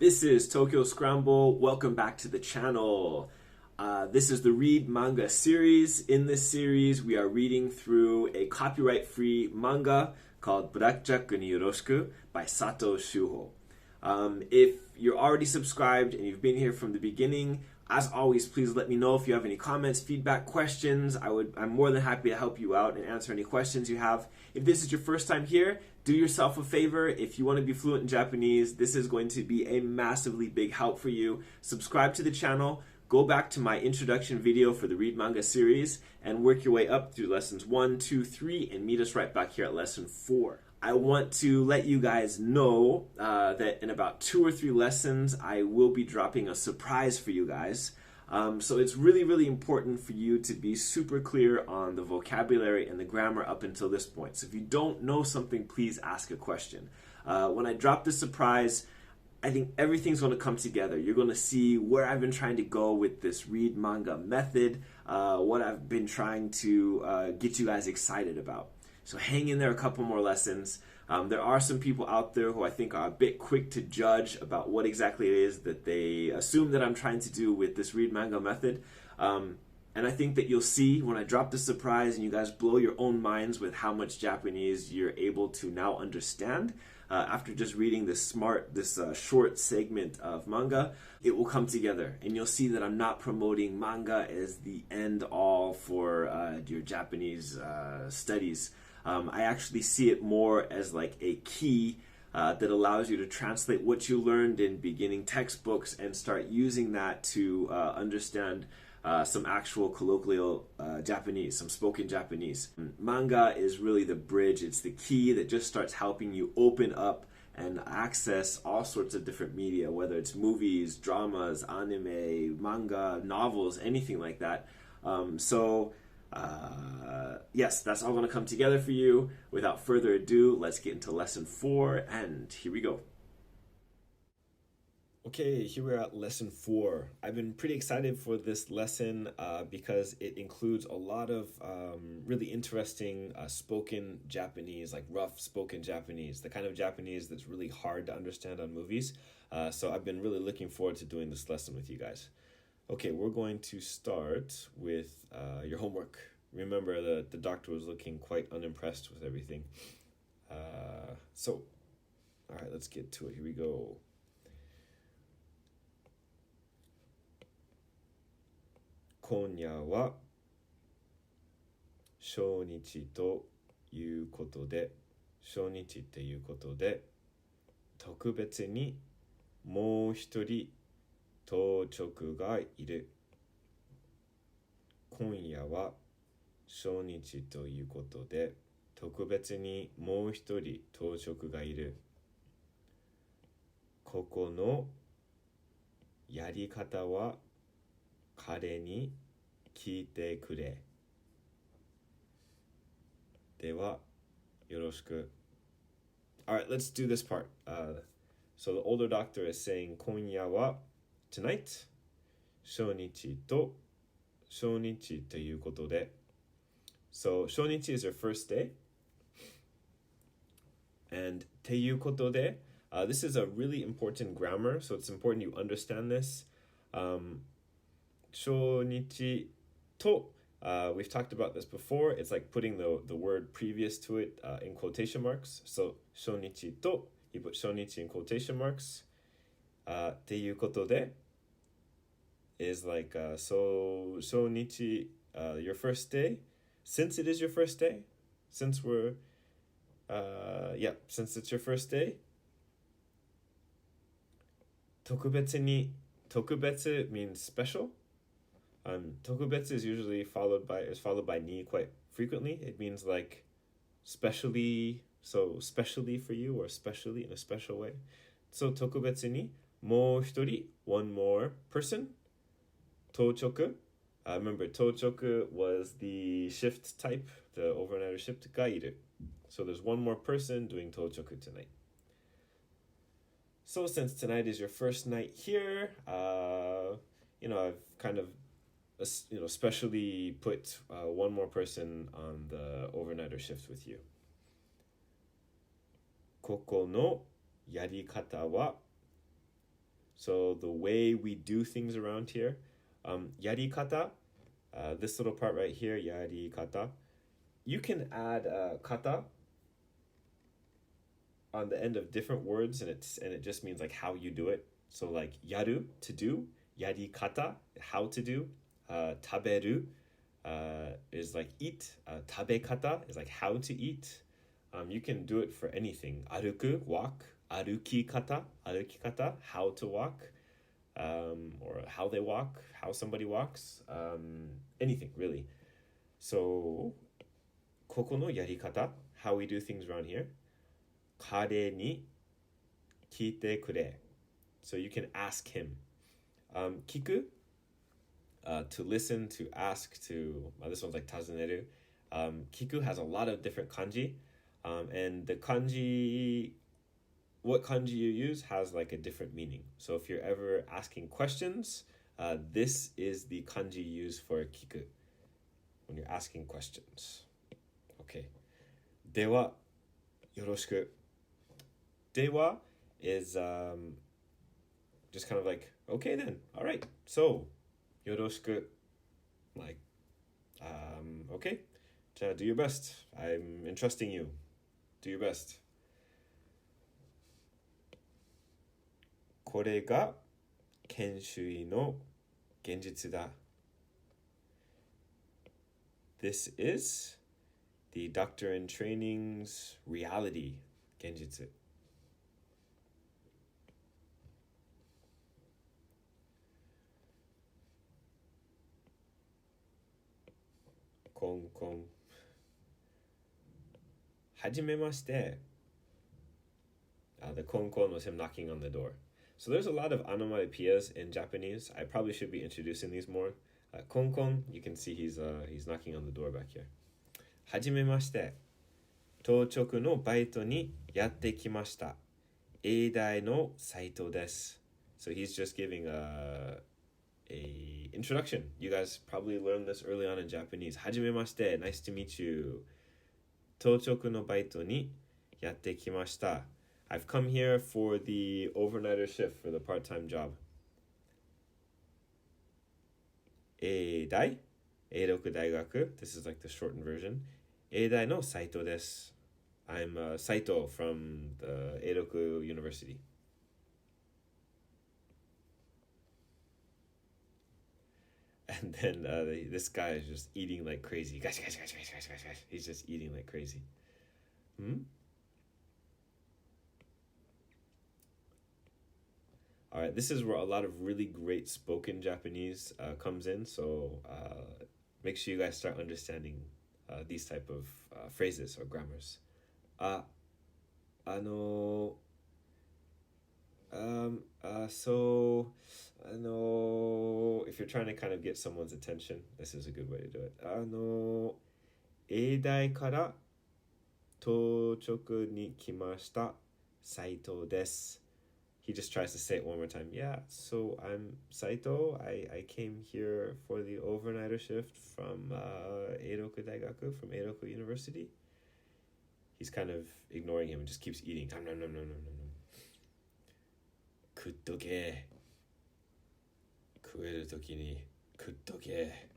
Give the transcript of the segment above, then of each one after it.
This is Tokyo Scramble. Welcome back to the channel. This is the Read Manga series. In this series, we are reading through a copyright-free manga called Blackjack ni Yoroshiku by Sato Shuho. If you're already subscribed and you've been here from the beginning, as always, please let me know if you have any comments, feedback, questions. I'm more than happy to help you out and answer any questions you have. If this is your first time here, do yourself a favor. If you want to be fluent in Japanese, this is going to be a massively big help for you. Subscribe to the channel, go back to my introduction video for the Read Manga series, and work your way up through lessons 1, 2, 3, and meet us right back here at lesson 4. I want to let you guys know that in about 2 or 3 lessons, I will be dropping a surprise for you guys. So it's really, really important for you to be super clear on the vocabulary and the grammar up until this point. So if you don't know something, please ask a question. When I drop the surprise, I think everything's going to come together. You're going to see where I've been trying to go with this read manga method, what I've been trying to get you guys excited about. So hang in there a couple more lessons. There are some people out there who I think are a bit quick to judge about what exactly it is that they assume that I'm trying to do with this read manga method. And I think that you'll see when I drop the surprise and you guys blow your own minds with how much Japanese you're able to now understand. After just reading this short segment of manga, it will come together and you'll see that I'm not promoting manga as the end all for your Japanese studies. I actually see it more as like a key that allows you to translate what you learned in beginning textbooks and start using that to understand some actual colloquial Japanese, some spoken Japanese. Manga is really the bridge. It's the key that just starts helping you open up and access all sorts of different media, whether it's movies, dramas, anime, manga, novels, anything like that. Yes, that's all going to come together for you. Without further ado, let's get into lesson 4, and here we go. Okay, here we're at lesson 4. I've been pretty excited for this lesson because it includes a lot of really interesting spoken Japanese, like rough spoken Japanese, the kind of Japanese that's really hard to understand on movies. So I've been really looking forward to doing this lesson with you guys. Okay, we're going to start with your homework. Remember, the doctor was looking quite unimpressed with everything. All right, let's get to it. Here we go. 今夜は小日ということで、小日っていうことで、特別にもう一人当直がいる。今夜は小日ということで、特別にもう一人当直がいる。ここのやり方は彼に聞いてくれ。では、よろしく。Alright, let's do this part. So the older doctor is saying 今夜は tonight, 小日と小日ということで So 小日 is your first day, and ていうことで this is a really important grammar, so it's important you understand this. 小日と we've talked about this before. It's like putting the word previous to it in quotation marks. So 小日と you put 小日 in quotation marks. ていうことで is like so 小日 your first day. Since it is your first day, since it's your first day, 特別に 特別 means special. 特別 is usually followed by ni quite frequently. It means like specially, so specially for you or specially in a special way. So 特別にもう一人 one more person. 当直 remember 当直 was the shift type, the overnighter shift がいる. So there's one more person doing 当直 tonight. So since tonight is your first night here, I've kind of specially put one more person on the overnighter shift with you. ここのやり方は So the way we do things around here, yarikata, this little part right here, yarikata, you can add kata on the end of different words, and it just means like how you do it. So like yaru, to do, yarikata, how to do, taberu is like eat, tabekata is like how to eat. You can do it for anything. Aruku, walk, arukikata, how to walk, or how they walk, how somebody walks, anything really. So, ここのやり方, how we do things around here, 彼に聞いてくれ. So you can ask him. 聞く, to listen, to ask, to, this one's like 尋ねる. Kiku has a lot of different kanji, and the kanji, what kanji you use has like a different meaning. So if you're ever asking questions, this is the kanji used for kiku when you're asking questions. Okay. では、よろしく. では is just kind of like, okay then, all right, so, よろしく, like, okay, じゃあ do your best. I'm entrusting you. Do your best. これが研修医の現実だ. This is the doctor in training's reality, 現実. Kon. はじめまして. The kon was him knocking on the door. So there's a lot of onomatopoeias in Japanese. I probably should be introducing these more. Kon, you can see he's knocking on the door back here. はじめまして. 当直のバイトにやってきました. 英大の斉藤です. So he's just giving a introduction. You guys probably learned this early on in Japanese. はじめまして. Nice to meet you. 当直のバイトにやってきました. I've come here for the overnighter shift, for the part-time job. 英大 Eiroku Daigaku. This is like the shortened version. 英大の斉藤です. I'm Saito from the Eiroku University. And then this guy is just eating like crazy. Guys. He's just eating like crazy. All right, this is where a lot of really great spoken Japanese comes in. So make sure you guys start understanding these type of phrases or grammars. If you're trying to kind of get someone's attention, this is a good way to do it. 英大から到直に来ました斉藤です. He just tries to say it one more time. Yeah, so I'm Saito. I came here for the overnighter shift from Eiroku Daigaku, from Eiroku University. He's kind of ignoring him and just keeps eating. No. 食っとけ. 食えるときに食っとけ.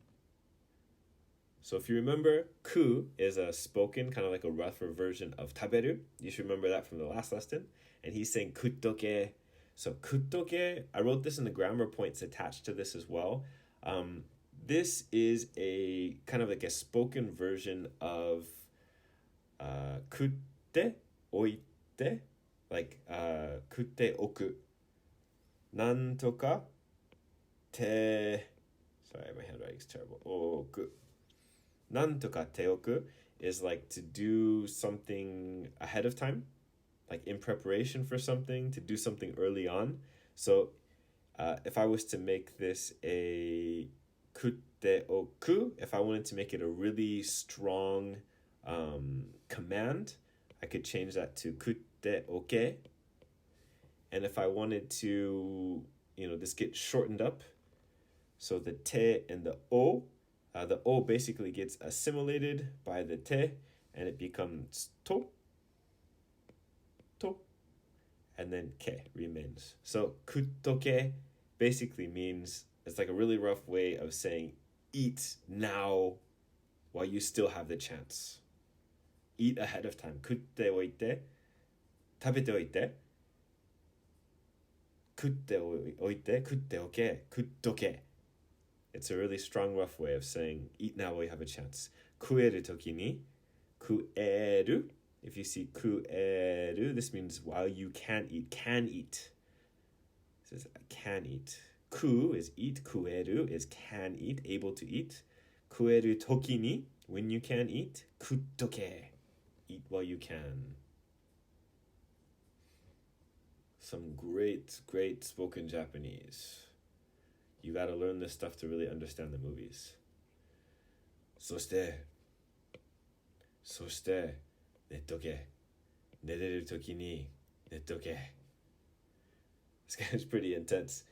So if you remember, ku is a spoken, kind of like a rougher version of taberu. You should remember that from the last lesson. And he's saying kuttoke. So kuttoke, I wrote this in the grammar points attached to this as well. This is a kind of like a spoken version of kutte, oite, like kutte oku. Nantoka te... Sorry, my handwriting's terrible. Oku. Nantoka teoku is like to do something ahead of time, like in preparation for something, to do something early on. So if I was to make this a kutte oku, if I wanted to make it a really strong command, I could change that to kutte oke. And if I wanted to, this gets shortened up, so the te and the o basically gets assimilated by the te, and it becomes to. and then ke remains. So kuttoke basically means, it's like a really rough way of saying eat now while you still have the chance. Eat ahead of time. 食っておいて、食べておいて、食っておいて、食っておけ、食っとけ。It's a really strong, rough way of saying eat now while you have a chance. 食えるときに、食える. If you see 食える, this means while you can eat. It says I can eat. 食 is eat, 食える is can eat, able to eat. 食えるときに, when you can eat, 食っとけ. Eat while you can. Some great spoken Japanese. You gotta learn this stuff to really understand the movies. そして、寝とけ。寝れるときに寝とけ. This guy is pretty intense.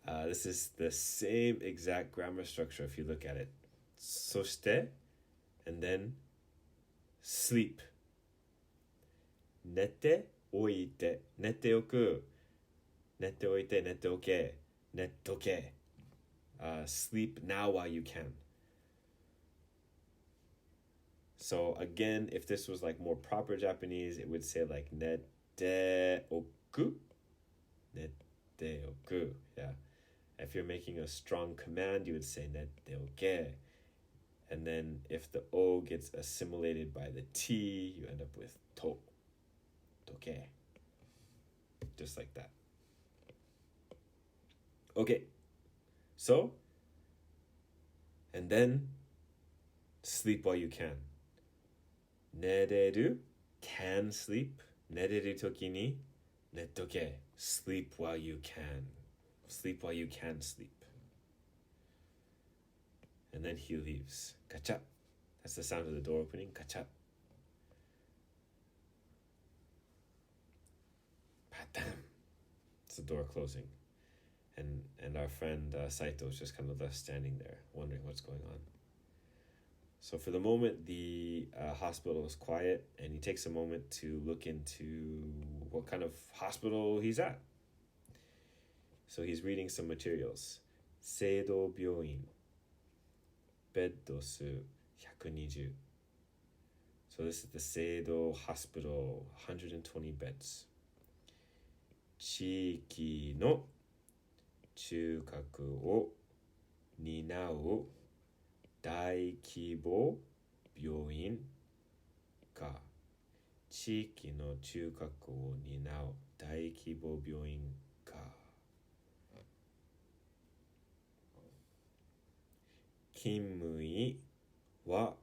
This is the same exact grammar structure if you look at it. そして, and then sleep. 寝ておいて、寝ておく。寝ておいて、寝ておけ。寝とけ. Sleep now while you can. So again, if this was like more proper Japanese, it would say like nete oku. Nete oku. Yeah. If you're making a strong command, you would say nete oke. And then if the O gets assimilated by the T, you end up with to. Toke. Just like that. Okay. So, and then sleep while you can. Nereru, can sleep. Nereru toki ni nettoke. Sleep while you can. Sleep while you can sleep. And then he leaves. Gacha. That's the sound of the door opening. Gacha. Patam. It's the door closing. And our friend Saito is just kind of left standing there, wondering what's going on. So for the moment, the hospital is quiet, and he takes a moment to look into what kind of hospital he's at. So he's reading some materials. Seido Byoin. Bed dosu 120. So this is the Seido Hospital, 120 beds. 地域の中核を担う大規模病院か。地域の中核を担う大規模病院か。勤務医は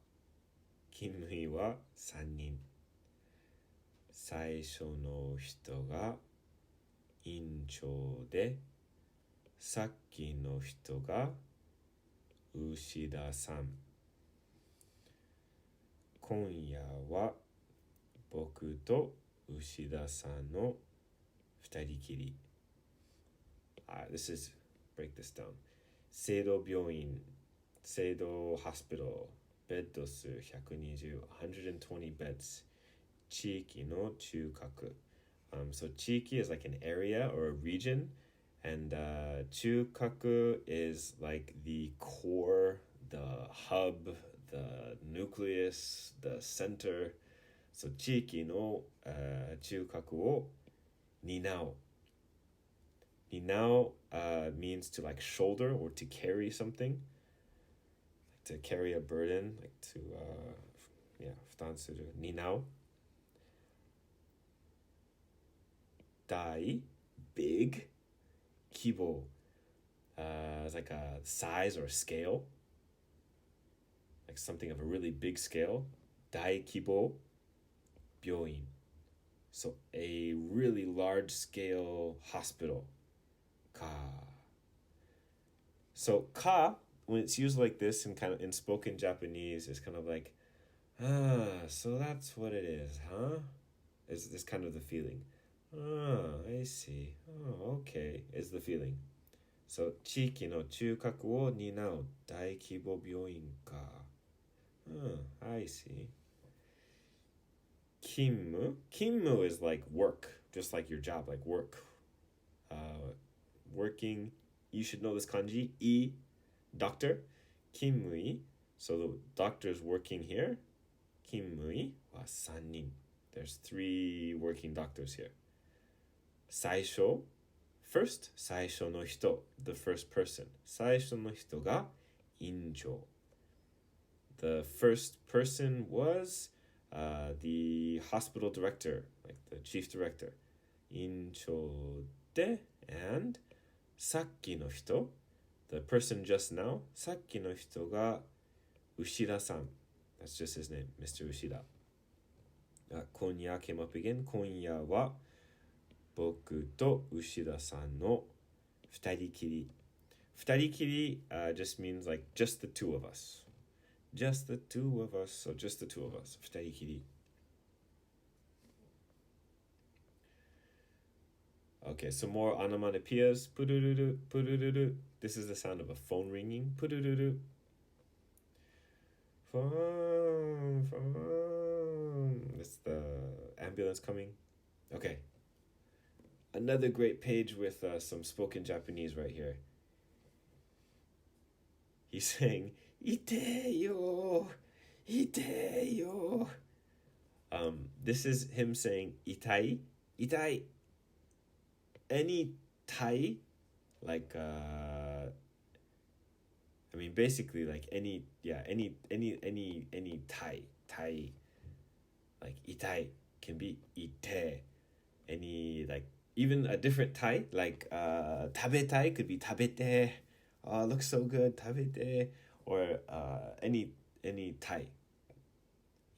3人。最初の人が院長で、さっきの人が牛田さん。今夜は僕と牛田さんの二人きり。This is, break this down. 聖堂病院、聖堂 hospital、ベッド数120、120 beds。地域の中核。So 地域 is like an area or a region, and 中核 is like the core, the hub, the nucleus, the center. So 地域の中核を担う。担う means to like shoulder or to carry something, like to carry a burden, like to 負担する。担う。大 big 規模 is like a size or a scale, like something of a really big scale. 大規模病院, so a really large scale hospital. Ka. So ka, when it's used like this in kind of in spoken Japanese, is kind of like, so that's what it is, huh? Is kind of the feeling. I see. Okay, is the feeling. So, 地域の中核を担う大規模病院か。I see. 勤務 is like work, just like your job, like work. Working, you should know this kanji. I, doctor. Kimui, so the doctor's working here. Kimui wa 3人. There's 3 working doctors here. 最初, first, 最初の人, the first person. 最初の人が院長. The first person was the hospital director, like the chief director. 院長で, and さっきの人, the person just now, さっきの人が Ushida-san. That's just his name, Mr. Ushida. Konya came up again. Konya wa boku to Ushida-san no 二人きり. 二人きり just means like just the two of us. Just the two of us. So just the two of us. 二人きり. Okay, some more onomatopoeias. Purururu, purururu. This is the sound of a phone ringing. Purururu. Phone, phone. That's the ambulance coming. Okay. Another great page with some spoken Japanese right here. He's saying, Ite-yo, Ite-yo. This is him saying, Itai, Itai. Any tai, like basically like any tai, like itai can be ite. Any, like, even a different tai, like tabetai could be tabete. Oh, looks so good, tabete. Or any tai.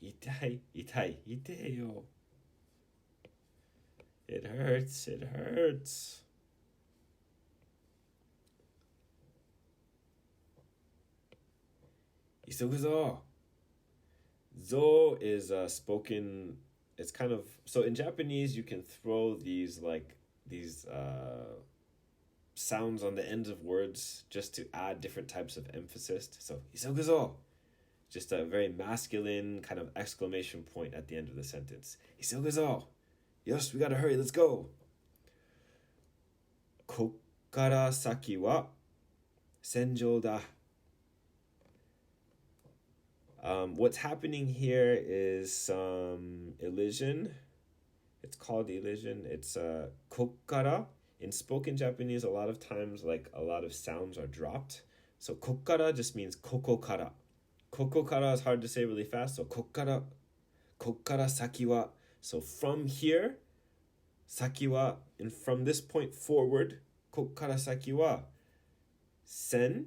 Itai, ite yo. It hurts, it hurts. Isoguzo. Zo is spoken, it's kind of, so in Japanese you can throw these sounds on the ends of words just to add different types of emphasis. So, isoguzo. Just a very masculine kind of exclamation point at the end of the sentence. Isoguzo. Yes, we gotta hurry, let's go. こっから先は戦場だ. What's happening here is some elision. It's called elision. It's こっから. In spoken Japanese, a lot of times, like, a lot of sounds are dropped. So こっから just means ここから. ここから is hard to say really fast. So こっから先は. So from here, 先は, and from this point forward, こっから先は戦.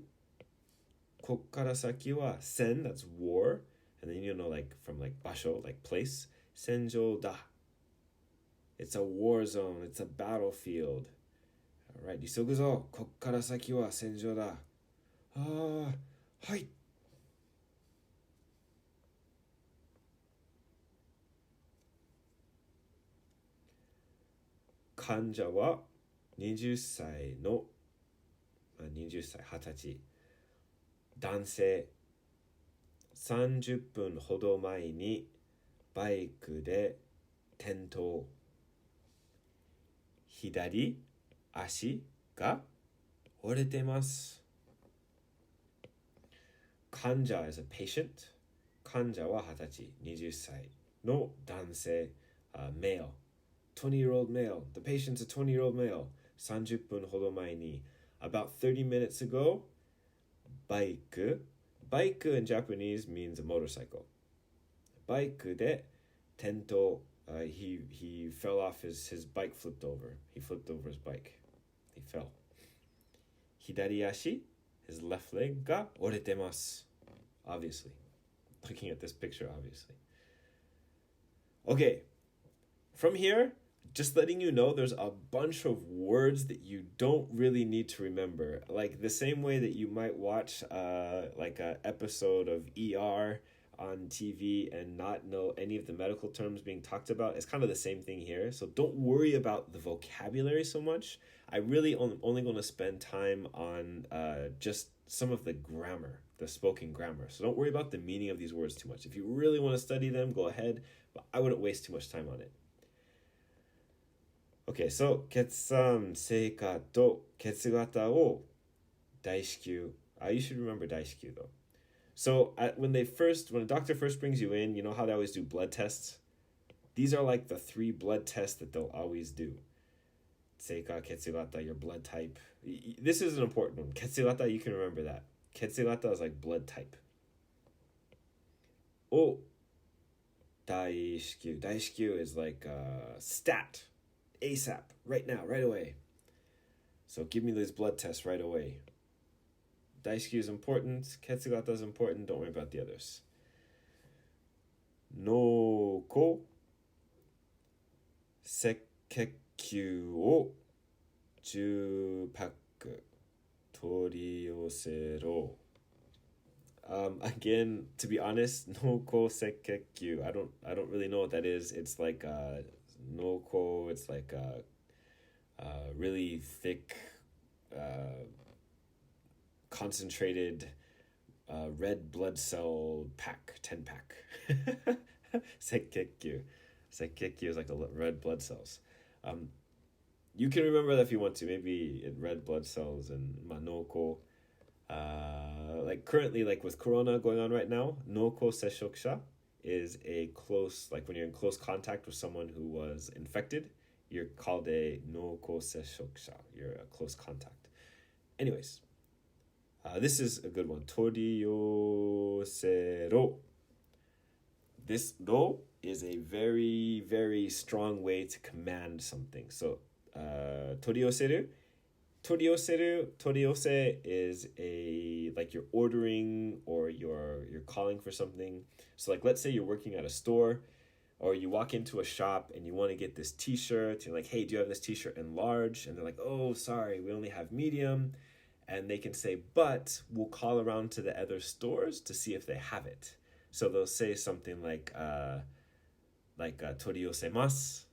こっから先は戦, that's war. And then, you know, like, from like 場所, like place. 戦場だ. It's a war zone. It's a battlefield. All right, 急ぐぞ. こっから先は戦場だ. はい. Kanja wa 20歳の、20歳、20歳。男性。30分ほど前にバイクで転倒。左足が折れてます。患者 is a patient. 患者は20歳、20歳の男性、male. 20-year-old male. The patient's a 20-year-old male. 30分ほど前に about 30 minutes ago, バイク in Japanese means a motorcycle. バイクで転倒. He fell off, his bike flipped over. He flipped over his bike. He fell. 左足 his left leg が折れてます. Obviously. Looking at this picture, obviously. Okay. From here, just letting you know, there's a bunch of words that you don't really need to remember. Like the same way that you might watch like an episode of ER on TV and not know any of the medical terms being talked about. It's kind of the same thing here. So don't worry about the vocabulary so much. I really only going to spend time on just some of the grammar, the spoken grammar. So don't worry about the meaning of these words too much. If you really want to study them, go ahead. But I wouldn't waste too much time on it. Okay, so 血酸成果と血型を大至急. You should remember 大至急 though. So when a doctor first brings you in, you know how they always do blood tests? These are like the 3 blood tests that they'll always do. Seika, Ketsugata, your blood type. This is an important one. Ketsugata, you can remember that. Ketsugata is like blood type. Oh, Daishikyu. Daishikyu is like stat. ASAP. Right now, right away. So give me this blood test right away. Daishikyu is important. Ketsugata is important. Don't worry about the others. No ko sekekyu o 10パック取り寄せろ. Again, to be honest, no ko sekekyu. I don't really know what that is. It's like no ko. It's like really thick, concentrated red blood cell pack, 10 pack. Sekekyu. Sekekyu is like the red blood cells. You can remember that if you want to. Maybe red blood cells and manoko. Like currently, like with Corona going on right now, noko seshokusha is a close, like when you're in close contact with someone who was infected, you're called a noko seshokusha. You're a close contact. Anyways, this is a good one. Toriyosero. This ro is a very, very strong way to command something. So, torioseru. Toriose is like you're ordering or you're calling for something. So like let's say you're working at a store or you walk into a shop and you want to get this t-shirt. You're like, hey, do you have this t-shirt in large? And they're like, oh, sorry, we only have medium. And they can say, but we'll call around to the other stores to see if they have it. So they'll say something like toriosemasu.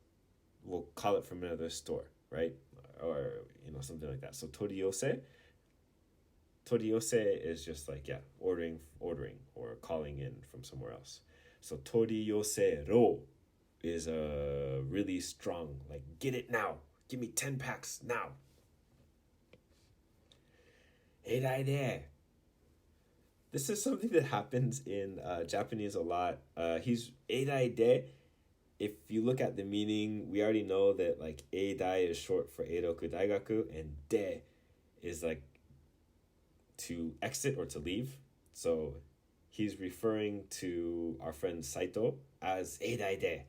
We'll call it from another store, right? Or, something like that. So toriose is just like, ordering or calling in from somewhere else. So toriyosero is a really strong, like, get it now. Give me 10 packs now. Erai de. This is something that happens in Japanese a lot. He's erai de. If you look at the meaning, we already know that like eidai is short for Eiroku Daigaku and de is like to exit or to leave. So he's referring to our friend Saito as eidai de,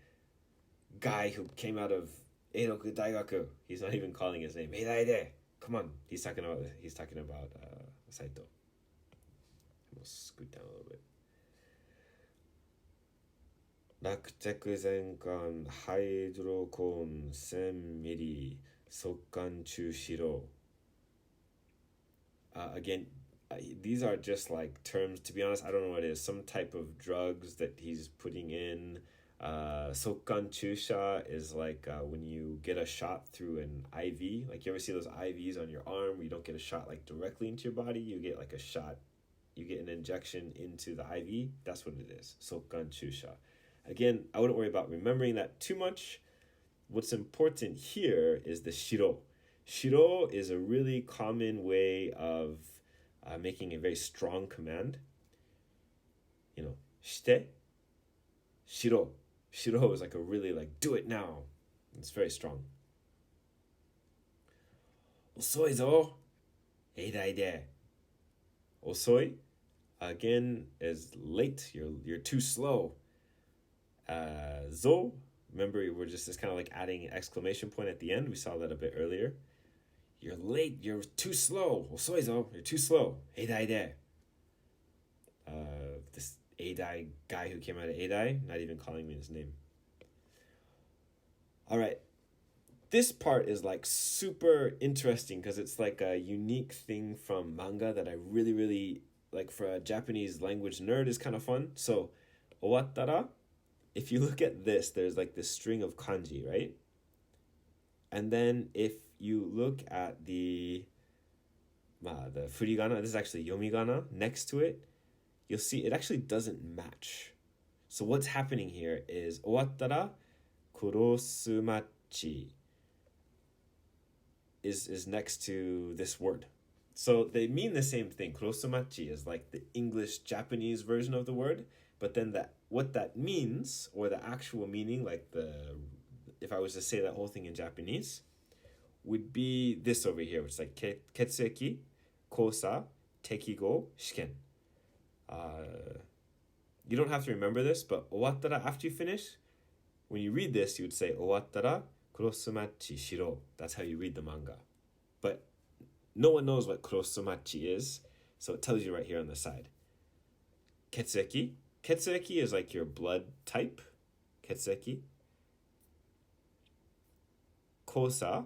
guy who came out of Eiroku Daigaku. He's not even calling his name eidai de. Come on, he's talking about Saito. I'm gonna scoot down a little bit. 落着全巻ハイドロコーン1000ミリ速乾中止ろ. Again, these are just like terms. To be honest, I don't know what it is. Some type of drugs that he's putting in. Sokkan chusha is like when you get a shot through an IV. Like you ever see those IVs on your arm where you don't get a shot like directly into your body. You get like a shot. You get an injection into the IV. That's what it is. Sokkan chusha. Again, I wouldn't worry about remembering that too much. What's important here is the shiro. Shiro is a really common way of making a very strong command. Shite, shiro. Shiro is like a really like, do it now. It's very strong. Osoi zo, eidai de. Osoi, again, is late. You're too slow. Zo, remember we're just kind of like adding an exclamation point at the end. We saw that a bit earlier. You're late. You're too slow. Osoi zo. You're too slow. Eidai de. This Eidai guy who came out of Eidai, not even calling me his name. All right. This part is like super interesting because it's like a unique thing from manga that I really, really like. For a Japanese language nerd is kind of fun. So, owattara. If you look at this, there's like this string of kanji, right? And then if you look at the furigana, this is actually yomigana, next to it, you'll see it actually doesn't match. So what's happening here is owattara kurosumachi. is next to this word. So they mean the same thing. Kurosumachi is like the English Japanese version of the word, but then what that means, or the actual meaning, like if I was to say that whole thing in Japanese, would be this over here, which is like ketsueki, kosa, tekigo, shiken. You don't have to remember this, but owattara, after you finish, when you read this, you would say owattara kurosumachi shiro. That's how you read the manga. But no one knows what kurosumachi is, so it tells you right here on the side. Ketsueki. Ketsueki is like your blood type. Ketsueki. Kosa.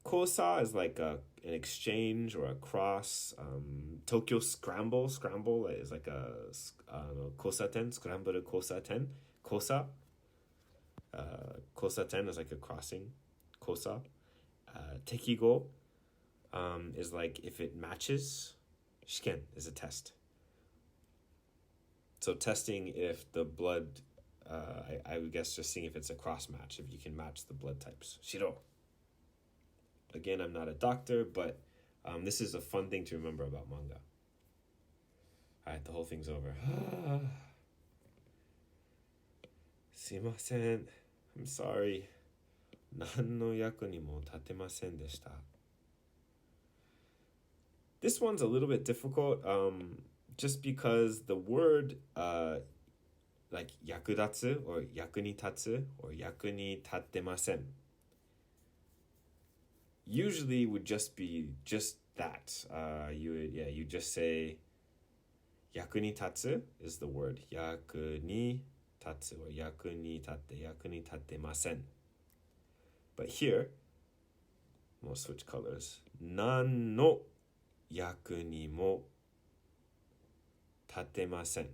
Kosa is like an exchange or a cross. Tokyo Scramble. Scramble is like a kosaten. Scramble kosaten. Kosa. Kosaten is like a crossing. Kosa. Tekigo is like if it matches. Shiken is a test. So testing if the blood, I would guess just seeing if it's a cross match, if you can match the blood types. Shiro. Again, I'm not a doctor, but this is a fun thing to remember about manga. All right, the whole thing's over. すいません. I'm sorry. 何の役にも立てませんでした. This one's a little bit difficult, just because the word like 役立つ or 役に立つ or 役に立ってません usually would just be just that. You just say 役に立つ is the word 役に立つ or 役に立ってません But here, we'll switch colors. 何の役にも立てません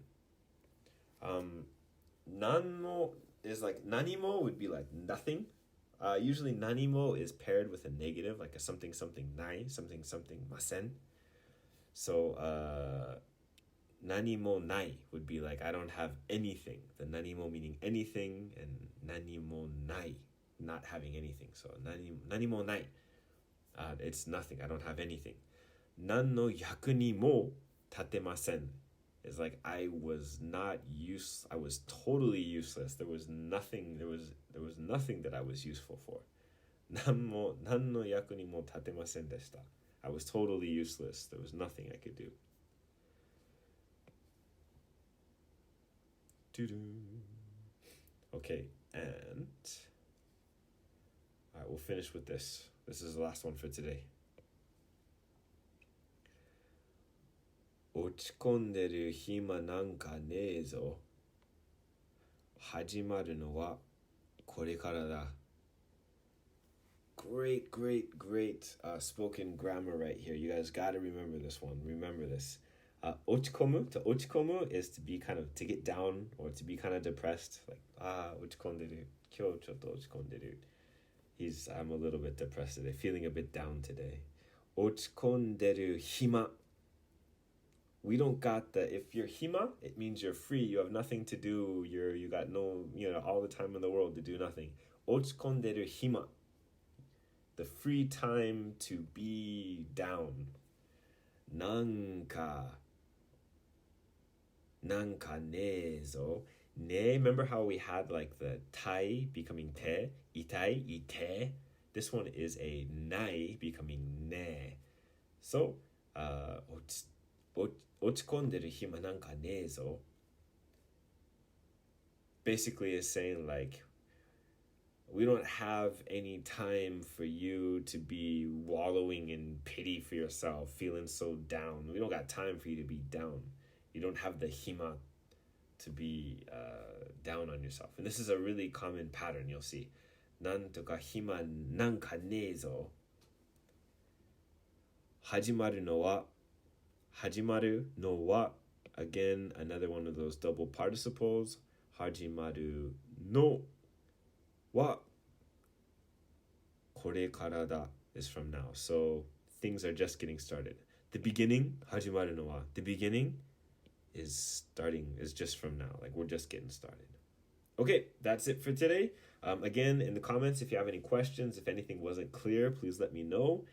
Nanmo is like nanimo would be like nothing. Usually nanimo is paired with a negative, like a something something nai, something something masen. So nanimo nai would be like I don't have anything. The nanimo meaning anything, and nanimo nai, not having anything. So nanimo nai, it's nothing. I don't have anything. Nan no yaku ni mo tatemasen is like I was totally useless. There was nothing that I was useful for. Nan no yaku ni mo tatemasen deshita. I was totally useless. There was nothing I could do. Okay, and all right, we'll finish with this. This is the last one for today. 落ち込んでる暇なんかねえぞ。始まるのはこれからだ。Great, spoken grammar right here. You guys got to remember this one. Remember this. 落ち込む to 落ち込む is to be kind of to get down or to be kind of depressed. Like 落ち込んでる。今日ちょっと落ち込んでる。I'm a little bit depressed today. Feeling a bit down today. 落ち込んでる暇。We don't got the, if you're hima, it means you're free, you have nothing to do, you got no, all the time in the world to do nothing. Ochikonderu hima, the free time to be down. Nanka nezo. Ne, remember how we had like the tai becoming te, itai, ite? This one is a nai becoming ne. So, 落ち込んでる暇なんかねえぞ basically is saying like we don't have any time for you to be wallowing in pity for yourself, feeling so down. We don't got time for you to be down. You don't have the hima to be down on yourself. And this is a really common pattern you'll see. なんとか暇なんかねえぞ始まるのはHajimaru no wa, again, another one of those double participles. Hajimaru no wa korekara da is from now. So things are just getting started. The beginning, hajimaru no wa, the beginning is just from now. Like we're just getting started. Okay, that's it for today. Again, in the comments, if you have any questions, if anything wasn't clear, please let me know.